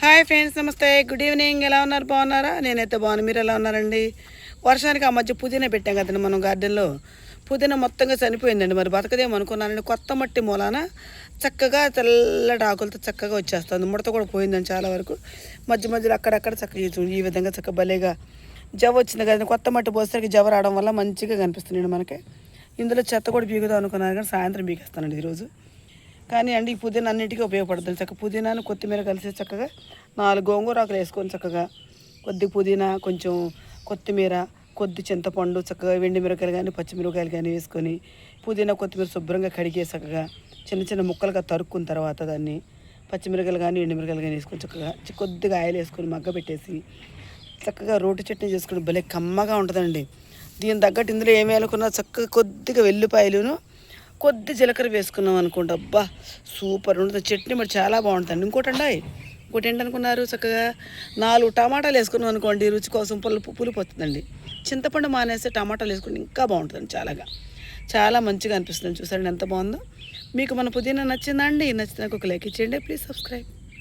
Hi friends, నమస్తే, good evening. ఎలా ఉన్నారు? బాగున్నారా? నేనైతే బాగున్నాను. మీరు ఎలా ఉన్నారండి? వర్షానికి ఆ మధ్య పుదీనా పెట్టాం కదండి మనం గార్డెన్లో. పుదీనా మొత్తంగా చనిపోయిందండి. మరి బతకదేమో అనుకున్నానండి. కొత్త మట్టి మూలాన చక్కగా తెల్లటి ఆకులతో చక్కగా వచ్చేస్తుంది. ముడత కూడా పోయిందండి చాలా వరకు. మధ్య మధ్యలో అక్కడక్కడ చక్కగా ఈ విధంగా చక్కగా భలేగా జవ వచ్చింది కదండి. కొత్త మట్టి పోసేసరికి జవ రావడం వల్ల మంచిగా కనిపిస్తున్నాయండి మనకి. ఇందులో చెత్త కూడా బీగుదాం అనుకున్నాను కానీ సాయంత్రం బీగేస్తానండి ఈరోజు. కానీ అండి ఈ పుదీనా అన్నిటికీ ఉపయోగపడుతుంది. చక్కగా పుదీనాను కొత్తిమీర కలిసి చక్కగా 4 గోంగూర ఆకులు వేసుకొని చక్కగా కొద్ది పుదీనా, కొంచెం కొత్తిమీర, కొద్ది చింతపండు, చక్కగా వెండి మిరపకాయలు కానీ పచ్చిమిరపకాయలు కానీ వేసుకొని పుదీనా కొత్తిమీర శుభ్రంగా కడిగే చక్కగా చిన్న చిన్న ముక్కలుగా తరుక్కున్న తర్వాత దాన్ని పచ్చిమిరపకాయలు కానీ ఎండుమిరపకాయలు కానీ వేసుకొని చక్కగా కొద్దిగా ఆయిల్ వేసుకొని మగ్గబెట్టేసి చక్కగా రోటి చట్నీ చేసుకుని భలే కమ్మగా ఉంటుందండి. దీని తగ్గట్టు ఇందులో ఏమి వేయాలనుకున్నా చక్కగా కొద్దిగా వెల్లిపాయలును కొద్ది జీలకర్ర వేసుకున్నాం అనుకోండి, అబ్బా సూపర్ ఉంటుంది చట్నీ. మరి చాలా బాగుంటుంది. ఇంకోటి ఏంటనుకున్నారు, చక్కగా 4 టమాటాలు వేసుకున్నాం అనుకోండి, రుచి కోసం పులుపు వస్తుందండి. చింతపండు మానేస్తే టమాటాలు వేసుకుంటే ఇంకా బాగుంటుందండి. చాలా మంచిగా అనిపిస్తుంది. చూసారండి ఎంత బాగుందో. మీకు మన పుదీనా నచ్చిందా అండి? నచ్చితే నాకు ఒక లైక్ ఇచ్చేయండి. Please subscribe.